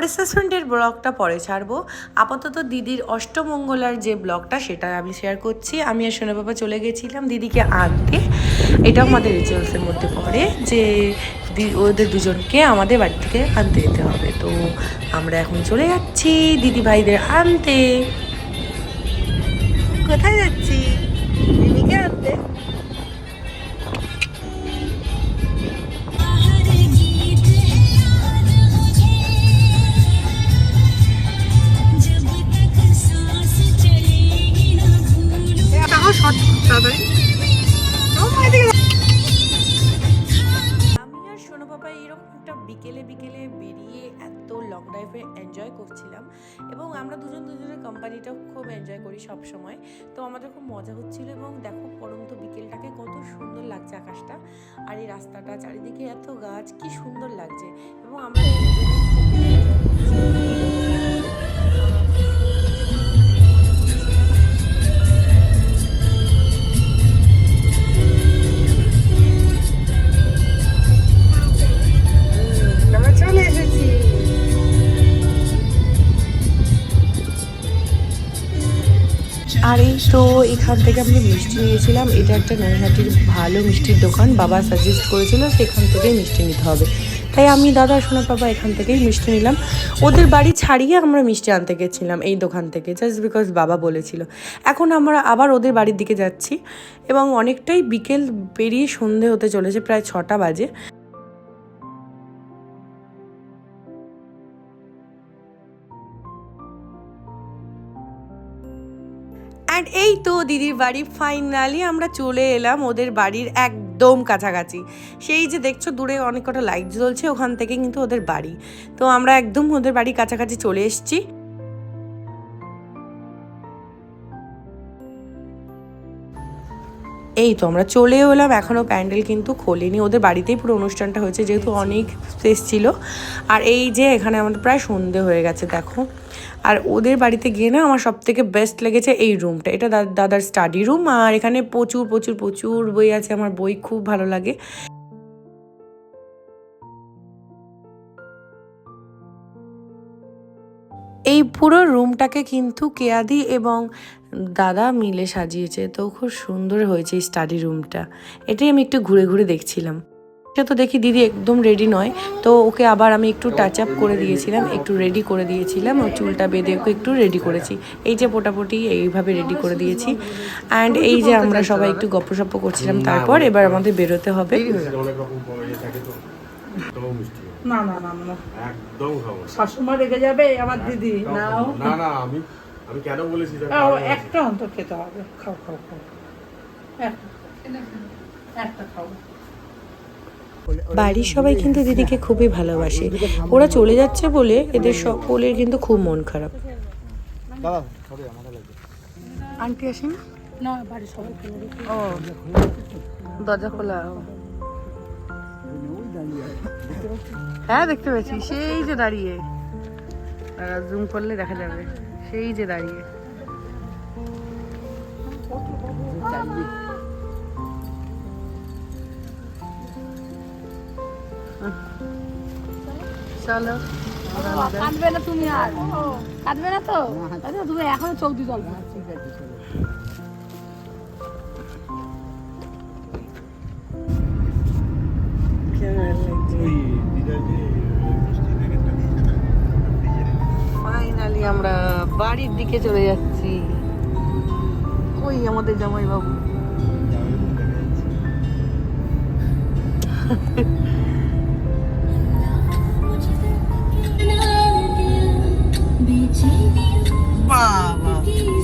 রিসেপশনের ব্লগটা পরে ছাড়বো। আপাতত দিদির অষ্টমঙ্গলার যে ব্লগটা সেটা আমি শেয়ার করছি। আমি আর সোনা বাবা চলে গেছিলাম দিদিকে আনতে। এটাও আমাদের রিচুয়ালসের মধ্যে পড়ে যে ওদের দুজনকে আমাদের বাড়ি থেকে আনতে যেতে হবে। তো আমরা এখন চলে যাচ্ছি দিদি ভাইদের আনতে। কোথায় যাচ্ছি? দিদিকে আনতে। আমি আর সোনা বাবা এরকম একটা বিকেলে বিকেলে বেরিয়ে এত লং ড্রাইভে এনজয় করছিলাম, এবং আমরা দুজনের কোম্পানিটাও খুব এনজয় করি সব সময়। তো আমাদের খুব মজা হচ্ছিল, এবং দেখো পরন্ত বিকেলটাকে কত সুন্দর লাগছে আকাশটা, আর এই রাস্তাটা চারিদিকে এত গাছ, কি সুন্দর লাগছে। এবং আমরা চলে এসেছি। আর এই তো এখান থেকে আমি মিষ্টি নিয়েছিলাম। এটা একটা নৈহাটির ভালো মিষ্টির দোকান, বাবা সাজেস্ট করেছিল সেখান থেকেই মিষ্টি নিতে হবে। তাই আমি দাদা সোনা বাবা এখান থেকেই মিষ্টি নিলাম। ওদের বাড়ি ছাড়িয়ে আমরা মিষ্টি আনতে গেছিলাম এই দোকান থেকে, জাস্ট বিকজ বাবা বলেছিল। এখন আমরা আবার ওদের বাড়ির দিকে যাচ্ছি, এবং অনেকটাই বিকেল পেরিয়ে সন্ধে হতে চলেছে, প্রায় 6টা বাজে। অ্যান্ড এই তো দিদির বাড়ি, ফাইনালি আমরা চলে এলাম ওদের বাড়ির একদম কাছাকাছি। সেই যে দেখছো দূরে অনেক কটা লাইট জ্বলছে, ওখান থেকে কিন্তু ওদের বাড়ি। তো আমরা একদম ওদের বাড়ির কাছাকাছি চলে এসেছি। এই তো আমরা চলেও এলাম, এখনও প্যান্ডেল কিন্তু খোলেনি। ওদের বাড়িতেই পুরো অনুষ্ঠানটা হয়েছে, যেহেতু অনেক স্পেস ছিল। আর এই যে এখানে আমাদের প্রায় সন্ধে হয়ে গেছে দেখো। আর ওদের বাড়িতে গিয়ে না আমার সব থেকে বেস্ট লেগেছে এই রুমটা। এটা দাদার স্টাডি রুম, আর এখানে প্রচুর প্রচুর প্রচুর বই আছে। আমার বই খুব ভালো লাগে। এই পুরো রুমটাকে কিন্তু কেয়াদি এবং দাদা মিলে সাজিয়েছে, তো খুব সুন্দর হয়েছে এই স্টাডি রুমটা। এটাই আমি একটু ঘুরে ঘুরে দেখছিলাম। সে তো দেখি দিদি একদম রেডি নয়, তো ওকে আবার আমি একটু টাচ আপ করে দিয়েছিলাম, একটু রেডি করে দিয়েছিলাম। ও চুলটা বেঁধে ওকে একটু রেডি করেছি, এই যে পোটাপটি এইভাবে রেডি করে দিয়েছি। অ্যান্ড এই যে আমরা সবাই একটু গপ্পসপ্প করছিলাম। তারপর এবার আমাদের বেরোতে হবে। না না না না একদম খাবো, সবসময় রেগে যাবে আমার দিদি। নাও না না, আমি কেন বলেছি একটা অন্তর খেতে হবে। খাও খাও খাও, একটা খাও। বাড়ির সবাই কিন্তু দিদিকে খুবই ভালোবাসে। ওরা চলে যাচ্ছে বলে এদের সকলের কিন্তু খুব মন খারাপ। আন্টি আসেন না, বাড়ির সবাই ও দরজা খোলা। হ্যাঁ দেখতে পাচ্ছি, সেই যে দাঁড়িয়ে, জুম করলে দেখা যাবে, সেই যে দাঁড়িয়ে। চলো, কাঁদবে না তুমি? আর কাঁদবে না তো? তুমি এখনো চোখ দিয়ে জল। ফাইনালি আমরা বাড়ির দিকে চলে যাচ্ছি। ওই আমাদের জামাই বাবু। বাবা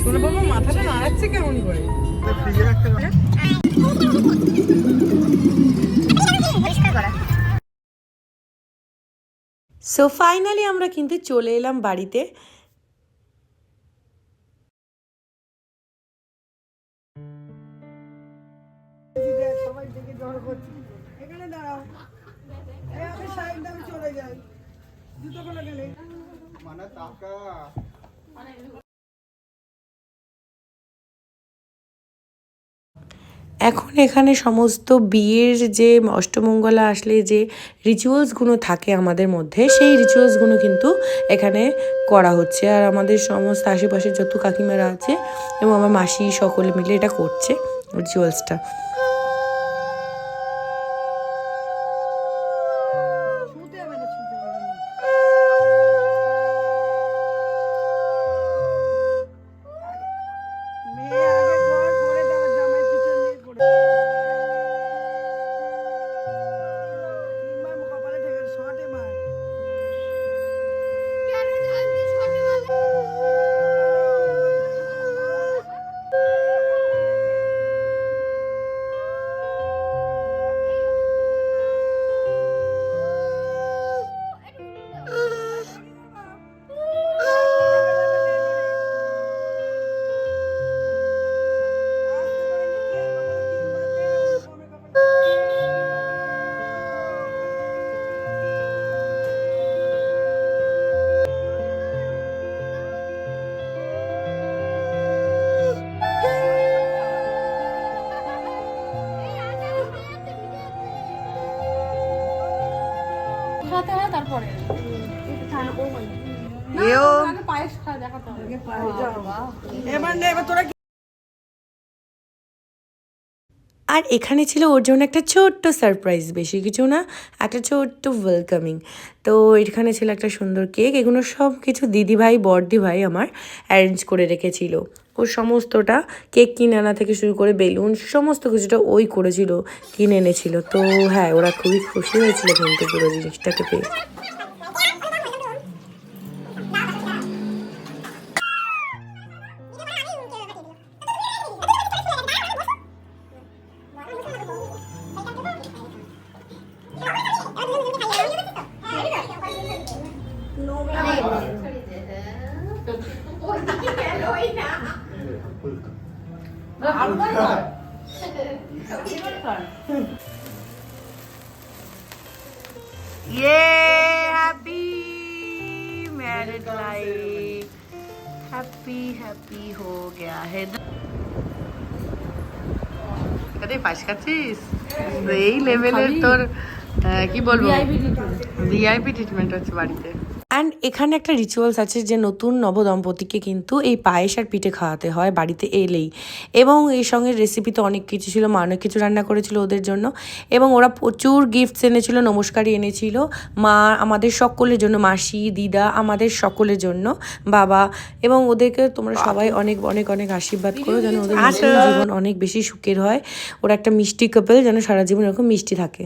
শোনো বাবা, মাথাটা নাড়াচ্ছে কেমন করে? সো ফাইনালি আমরা কিন্তু চলে এলাম বাড়িতে। এখানে দাঁড়াও, আমি সাইড আমি চলে যাই, জুতো খুলে গেলে মানে টাকা। এখন এখানে সমস্ত বিয়ের যে অষ্টমঙ্গলা আসলে যে রিচুয়ালসগুলো থাকে আমাদের মধ্যে, সেই রিচুয়ালসগুলো কিন্তু এখানে করা হচ্ছে। আর আমাদের সমস্ত আশেপাশে যত কাকিমারা আছে এবং আমার মাসি সকলে মিলে এটা করছে রিচুয়ালসটা। ছুঁতে হবে না, ছুঁতে হবে না। মেয়ে আগে ঘর করে তারপর জামাই পিছন দিয়ে করে। তিনবার কপালে ঠেকে শর্টে মার। তারপরে পায়েস খাওয়া দেখাতে হবে। এবার নে, এবার তোরা আর এখানে ছিল ওর জন্য একটা ছোট্ট সারপ্রাইজ, বেশি কিছু না, একটা ছোট্ট ওয়েলকামিং। তো এখানে ছিল একটা সুন্দর কেক, এগুলো সব কিছু দিদিভাই বড়দিভাই আমার অ্যারেঞ্জ করে রেখেছিল। ওর সমস্তটা কেক কিনে আনা থেকে শুরু করে বেলুন সমস্ত কিছুটা ওই করেছিল, কিনে এনেছিল। তো হ্যাঁ, ওরা খুবই খুশি হয়েছিল কিন্তু পুরো জিনিসটাকে পেয়ে। Happy married life, happy happy हो गया है। कदे पास खाচ্ছিস এই লেভেলের তোর কি বলবো ভিআইপি ট্রিটমেন্ট হচ্ছে বাড়িতে। অ্যান্ড এখানে একটা রিচুয়ালস আছে যে নতুন নবদম্পতিকে কিন্তু এই পায়েস আর পিঠে খাওয়াতে হয় বাড়িতে এলেই। এবং এই সঙ্গে রেসিপি তো অনেক কিছু ছিল, মা অনেক কিছু রান্না করেছিল ওদের জন্য, এবং ওরা প্রচুর গিফটস এনেছিল, নমস্কারই এনেছিল মা আমাদের সকলের জন্য, মাসি দিদা আমাদের সকলের জন্য, বাবা, এবং ওদেরকে তোমরা সবাই অনেক অনেক অনেক আশীর্বাদ করো যেন ওদের জীবন অনেক বেশি সুখের হয়। ওরা একটা মিষ্টি কাপল, যেন সারা জীবন এরকম মিষ্টি থাকে।